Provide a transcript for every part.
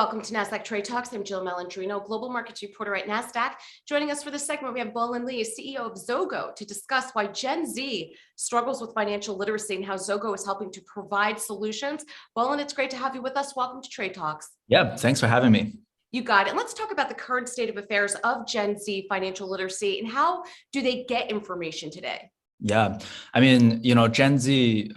Welcome to Nasdaq Trade Talks. I'm Jill Malandrino, global markets reporter at Nasdaq. Joining us for this segment, we have Bolun Li, CEO of Zogo, to discuss why Gen Z struggles with financial literacy and how Zogo is helping to provide solutions. Bolun, it's great to have you with us. Welcome to Trade Talks. Yeah, thanks for having me. You got it. Let's talk about the current state of affairs of Gen Z financial literacy and how do they get information today? Yeah, Gen Z,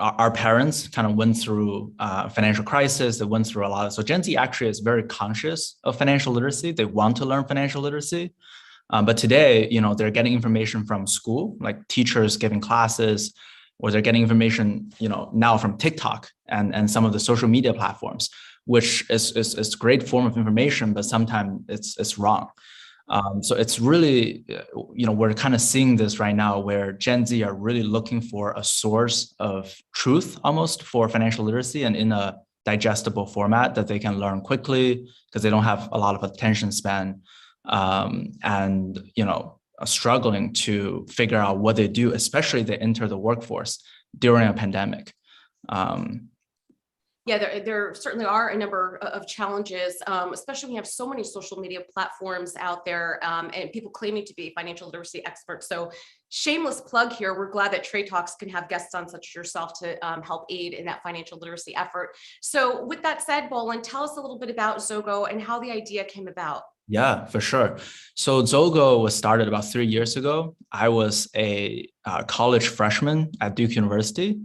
our parents kind of went through financial crisis. They went through a lot. So Gen Z actually is very conscious of financial literacy. They want to learn financial literacy. But today, they're getting information from school, like teachers giving classes, or they're getting information, now from TikTok and some of the social media platforms, which is a great form of information, but sometimes it's wrong. So it's really, we're kind of seeing this right now where Gen Z are really looking for a source of truth almost for financial literacy and in a digestible format that they can learn quickly because they don't have a lot of attention span and, struggling to figure out what they do, especially they enter the workforce during a pandemic. Yeah, there certainly are a number of challenges, especially when you have so many social media platforms out there and people claiming to be financial literacy experts. So shameless plug here. We're glad that Trade Talks can have guests on such as yourself to help aid in that financial literacy effort. So with that said, Bolun, tell us a little bit about Zogo and how the idea came about. Yeah, for sure. So Zogo was started about 3 years ago. I was a college freshman at Duke University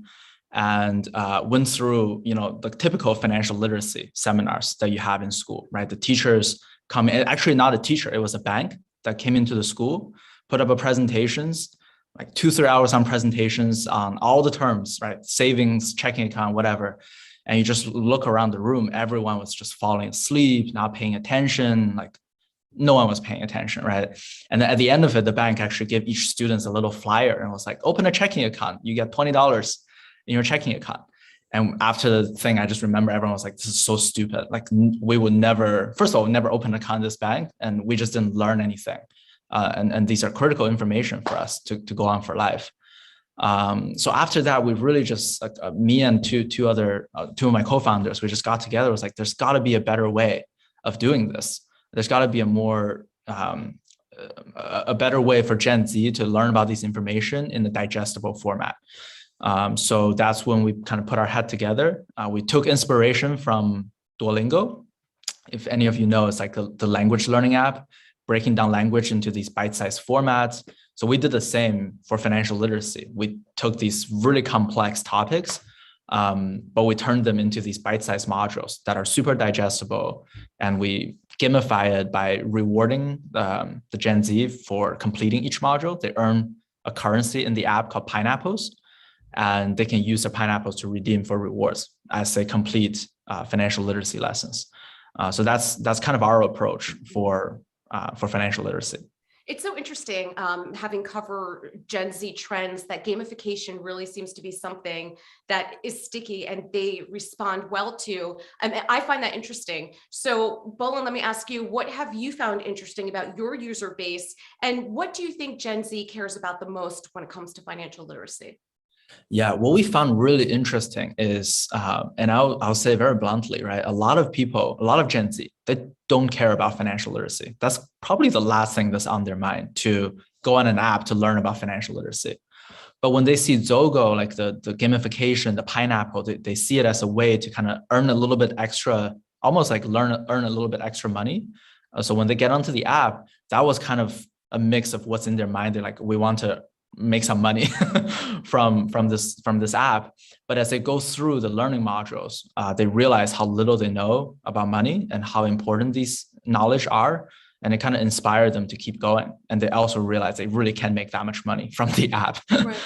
and went through, the typical financial literacy seminars that you have in school, right? The teachers come in, actually not a teacher, it was a bank that came into the school, put up a presentations, like 2-3 hours on presentations on all the terms, right? Savings, checking account, whatever. And you just look around the room, everyone was just falling asleep, not paying attention, like no one was paying attention, right? And then at the end of it, the bank actually gave each student a little flyer and was like, open a checking account, you get $20 in your checking account. And after the thing, I just remember everyone was like, this is so stupid. Like we would never, first of all, never open an account in this bank. And we just didn't learn anything. And these are critical information for us to go on for life. So after that, we really just, me and two of my co-founders, we just got together. It was like, there's gotta be a better way of doing this. There's gotta be a better way for Gen Z to learn about this information in a digestible format. So that's when we kind of put our head together. We took inspiration from Duolingo. If any of you know, it's like the language learning app, breaking down language into these bite-sized formats. So we did the same for financial literacy. We took these really complex topics, but we turned them into these bite-sized modules that are super digestible. And we gamify it by rewarding the Gen Z for completing each module. They earn a currency in the app called Pineapples. And they can use the pineapples to redeem for rewards as they complete financial literacy lessons. So that's kind of our approach for financial literacy. It's so interesting having covered Gen Z trends that gamification really seems to be something that is sticky and they respond well to. I find that interesting. So Bolun, let me ask you, what have you found interesting about your user base? And what do you think Gen Z cares about the most when it comes to financial literacy? Yeah, what we found really interesting is, and I'll say very bluntly, right? A lot of Gen Z, they don't care about financial literacy. That's probably the last thing that's on their mind, to go on an app to learn about financial literacy. But when they see Zogo, like the gamification, the pineapple, they see it as a way to kind of earn a little bit extra, almost like earn a little bit extra money. So when they get onto the app, that was kind of a mix of what's in their mind. They're like, we want to make some money from this app. But as they go through the learning modules, they realize how little they know about money and how important these knowledge are. And it kind of inspired them to keep going. And they also realize they really can make that much money from the app. Right.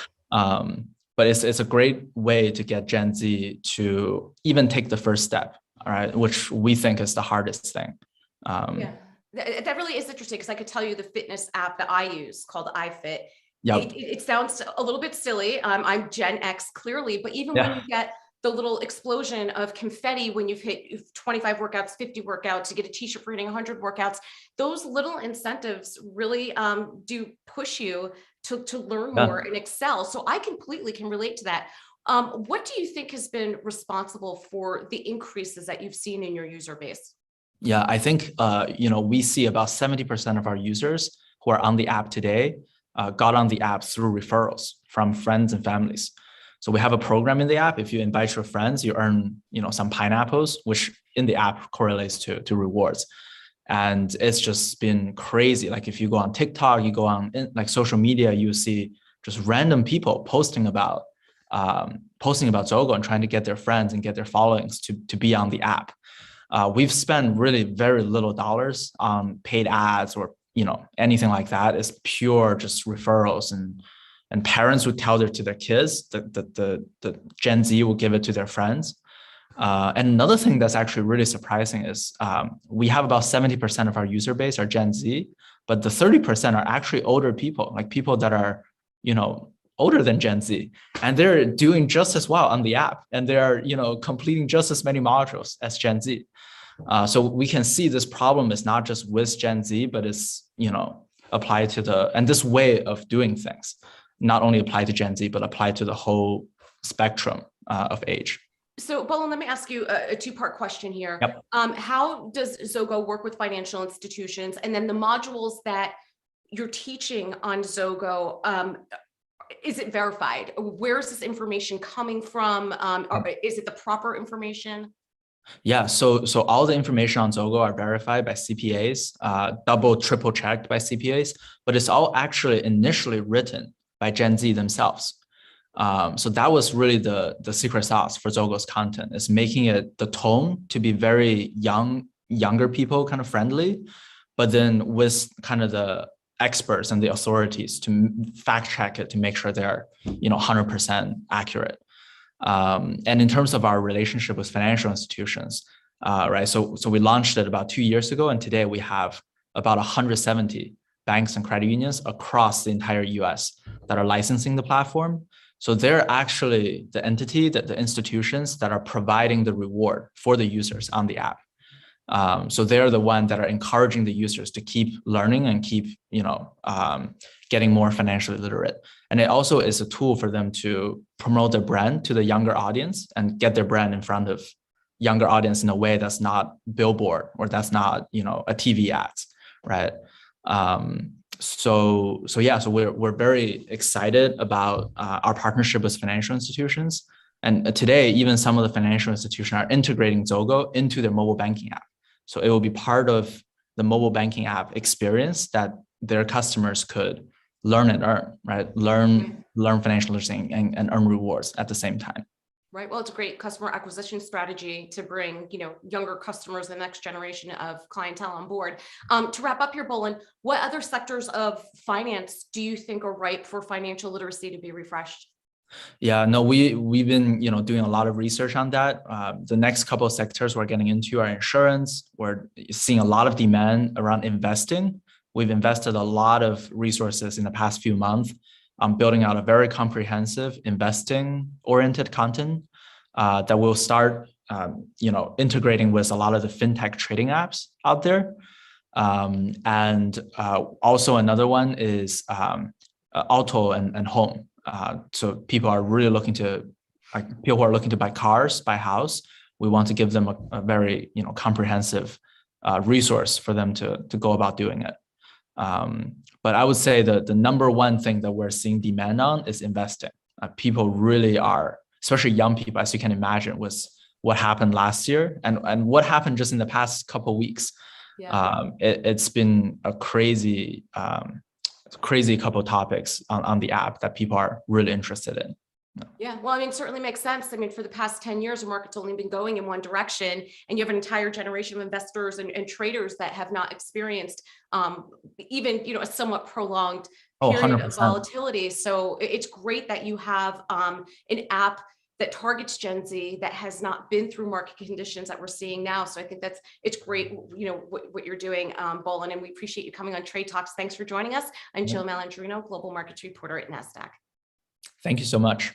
But it's a great way to get Gen Z to even take the first step, all right, which we think is the hardest thing. Yeah, that really is interesting because I could tell you the fitness app that I use called iFit. Yep. It sounds a little bit silly. I'm Gen X clearly, but even when you get the little explosion of confetti when you've hit 25 workouts, 50 workouts, you get a t-shirt for hitting 100 workouts, those little incentives really do push you to learn more and excel. So I completely can relate to that. What do you think has been responsible for the increases that you've seen in your user base? Yeah, I think we see about 70% of our users who are on the app today got on the app through referrals from friends and families. So we have a program in the app. If you invite your friends, you earn some pineapples, which in the app correlates to rewards. And it's just been crazy. Like if you go on TikTok, you go on like social media, you see just random people posting about Zogo and trying to get their friends and get their followings to be on the app. We've spent really very little dollars on paid ads or anything like that. It's pure just referrals, and parents would tell to their kids, the Gen Z will give it to their friends. And another thing that's actually really surprising is we have about 70% of our user base are Gen Z, but the 30% are actually older people, like people that are older than Gen Z, and they're doing just as well on the app, and they're completing just as many modules as Gen Z. So we can see this problem is not just with Gen Z, but it's applied to and this way of doing things not only apply to Gen Z, but apply to the whole spectrum of age. So, Bolun, let me ask you a two-part question here. Yep. How does Zogo work with financial institutions? And then the modules that you're teaching on Zogo, is it verified? Where is this information coming from? Or is it the proper information? Yeah, so all the information on Zogo are verified by CPAs, double, triple checked by CPAs, but it's all actually initially written by Gen Z themselves. So that was really the secret sauce for Zogo's content, is making it the tone to be very younger people kind of friendly, but then with kind of the experts and the authorities to fact check it to make sure they're 100% accurate. And in terms of our relationship with financial institutions, right? So we launched it about 2 years ago, and today we have about 170 banks and credit unions across the entire US that are licensing the platform. So they're actually the entity, the institutions that are providing the reward for the users on the app. So they're the ones that are encouraging the users to keep learning and keep, getting more financially literate. And it also is a tool for them to promote their brand to the younger audience and get their brand in front of younger audience in a way that's not billboard or that's not, a TV ads, right? So we're very excited about our partnership with financial institutions. And today, even some of the financial institutions are integrating Zogo into their mobile banking app. So it will be part of the mobile banking app experience that their customers could learn and earn, right? Learn financial literacy and earn rewards at the same time. Right. Well, it's a great customer acquisition strategy to bring, younger customers, the next generation of clientele on board. To wrap up here, Bolun, what other sectors of finance do you think are ripe for financial literacy to be refreshed? Yeah, no, we've been doing a lot of research on that. The next couple of sectors we're getting into are insurance. We're seeing a lot of demand around investing. We've invested a lot of resources in the past few months on building out a very comprehensive investing-oriented content that will start, integrating with a lot of the fintech trading apps out there. And also another one is auto and home. So people are really looking to buy cars, buy house. We want to give them a very comprehensive resource for them to go about doing it. But I would say that the number one thing that we're seeing demand on is investing. People really are, especially young people, as you can imagine, with what happened last year and what happened just in the past couple of weeks. Yeah. It's been a crazy couple of topics on the app that people are really interested in. Yeah, well, it certainly makes sense. For the past 10 years, the market's only been going in one direction, and you have an entire generation of investors and traders that have not experienced even, a somewhat prolonged period of volatility. So it's great that you have an app that targets Gen Z that has not been through market conditions that we're seeing now. So I think it's great, what you're doing, Bolun, and we appreciate you coming on Trade Talks. Thanks for joining us. I'm Jill Malandrino, Global Markets Reporter at Nasdaq. Thank you so much.